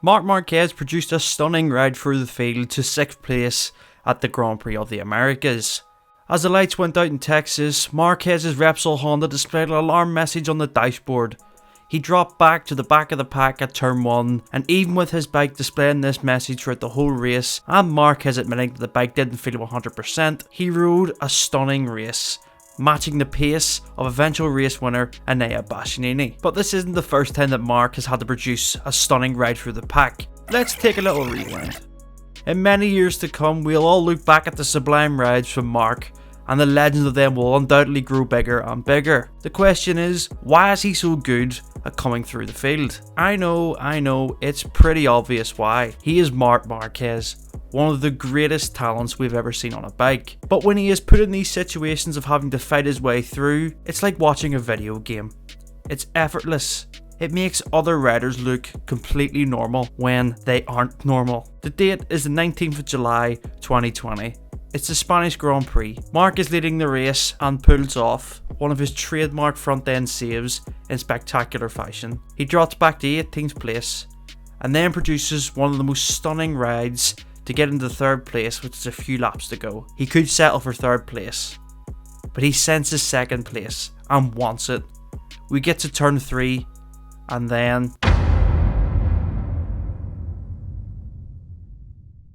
Marc Marquez produced a stunning ride through the field to 6th place at the Grand Prix of the Americas. As the lights went out in Texas, Marquez's Repsol Honda displayed an alarm message on the dashboard. He dropped back to the back of the pack at turn 1, and even with his bike displaying this message throughout the whole race, and Marquez admitting that the bike didn't feel 100%, he rode a stunning race, matching the pace of eventual race winner Enea Bastianini. But this isn't the first time that Marc has had to produce a stunning ride through the pack. Let's take a little rewind. In many years to come, we'll all look back at the sublime rides from Marc, and the legends of them will undoubtedly grow bigger and bigger. The question is, why is he so good at coming through the field? I know, it's pretty obvious why. He is Marc Marquez, one of the greatest talents we've ever seen on a bike. But when he is put in these situations of having to fight his way through, it's like watching a video game. It's effortless. It makes other riders look completely normal when they aren't normal. The date is the 19th of July 2020. It's the Spanish Grand Prix. Marc is leading the race and pulls off one of his trademark front end saves in spectacular fashion. He drops back to 18th place and then produces one of the most stunning rides to get into 3rd place, which is a few laps to go. He could settle for 3rd place, but he senses 2nd place and wants it. We get to turn 3 and then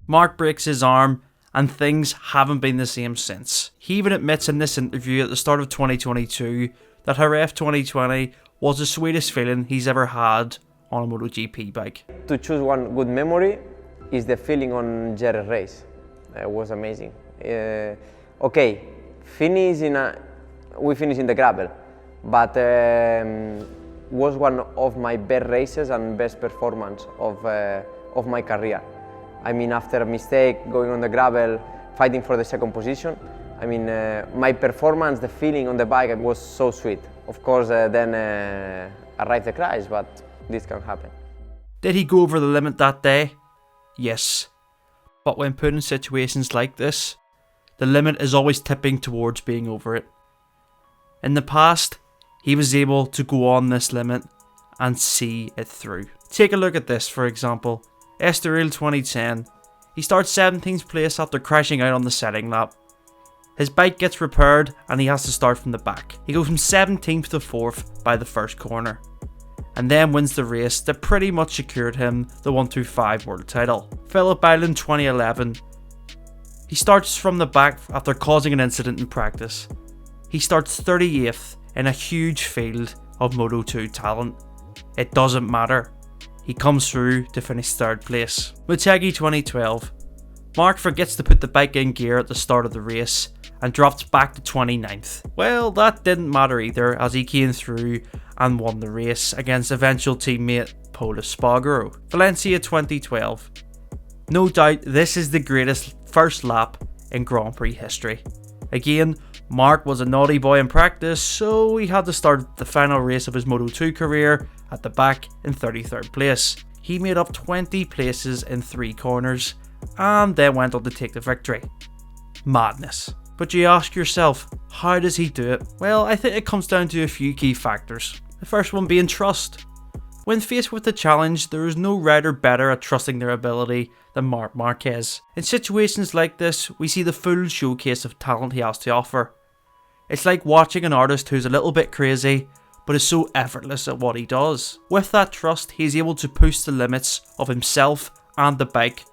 Marc breaks his arm, and things haven't been the same since. He even admits in this interview at the start of 2022 that Jerez 2020 was the sweetest feeling he's ever had on a MotoGP bike. To choose one good memory is the feeling on Jerez race. It was amazing. Okay, we finished in the gravel, but was one of my best races and best performance of my career. I mean, after a mistake, going on the gravel, fighting for the 2nd position, I mean, my performance, the feeling on the bike was so sweet. Of course, then arrived the crash, but this can happen. Did he go over the limit that day? Yes. But when put in situations like this, the limit is always tipping towards being over it. In the past, he was able to go on this limit and see it through. Take a look at this, for example. Estoril 2010. He starts 17th place after crashing out on the setting lap. His bike gets repaired and he has to start from the back. He goes from 17th to 4th by the first corner, and then wins the race that pretty much secured him the 125 world title. Phillip Island 2011. He starts from the back after causing an incident in practice. He starts 38th in a huge field of Moto 2 talent. It doesn't matter. He comes through to finish 3rd place. MotoGP 2012. Marc forgets to put the bike in gear at the start of the race and drops back to 29th. Well, that didn't matter either, as he came through and won the race against eventual teammate Pol Espargaro. Valencia 2012. No doubt this is the greatest first lap in Grand Prix history. Again, Marc was a naughty boy in practice, so he had to start the final race of his Moto 2 career at the back in 33rd place. He made up 20 places in 3 corners and then went on to take the victory. Madness. But you ask yourself, how does he do it? Well, I think it comes down to a few key factors. The first one being trust. When faced with the challenge, there is no rider better at trusting their ability than Marc Marquez. In situations like this, we see the full showcase of talent he has to offer. It's like watching an artist who's a little bit crazy, but is so effortless at what he does. With that trust, he is able to push the limits of himself and the bike,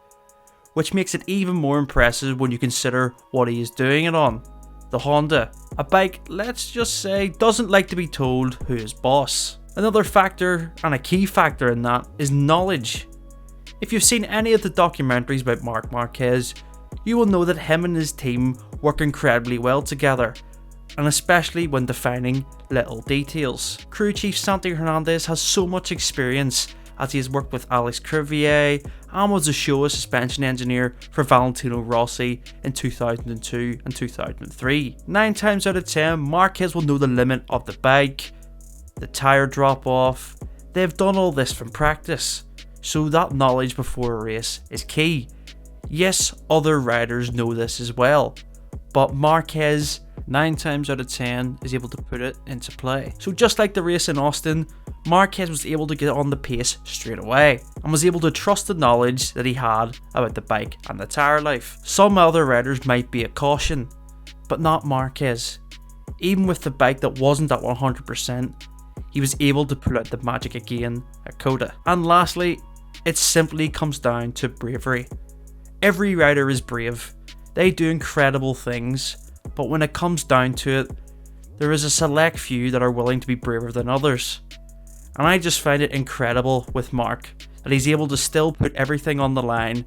which makes it even more impressive when you consider what he is doing it on. The Honda, a bike, let's just say, doesn't like to be told who is boss. Another factor, and a key factor in that, is knowledge. If you've seen any of the documentaries about Marc Marquez, you will know that him and his team work incredibly well together, and especially when defining little details. Crew chief Santi Hernandez has so much experience, as he has worked with Alex Crivier and was a Showa suspension engineer for Valentino Rossi in 2002 and 2003. 9 times out of 10, Marquez will know the limit of the bike, the tyre drop off. They've done all this from practice, so that knowledge before a race is key. Yes, other riders know this as well, but Marquez 9 times out of 10 is able to put it into play. So just like the race in Austin, Marquez was able to get on the pace straight away and was able to trust the knowledge that he had about the bike and the tyre life. Some other riders might be a caution, but not Marquez. Even with the bike that wasn't at 100%, he was able to pull out the magic again at Coda. And lastly, it simply comes down to bravery. Every rider is brave. They do incredible things, but when it comes down to it, there is a select few that are willing to be braver than others. And I just find it incredible with Marc that he's able to still put everything on the line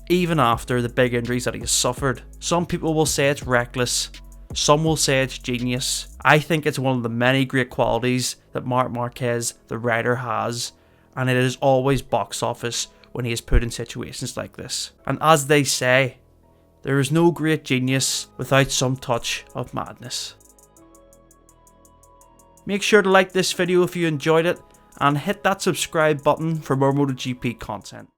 even after the big injuries that he has suffered. Some people will say it's reckless, some will say it's genius. I think it's one of the many great qualities that Marc Marquez, the rider, has, and it is always box office when he is put in situations like this. And as they say, there is no great genius without some touch of madness. Make sure to like this video if you enjoyed it, and hit that subscribe button for more MotoGP content.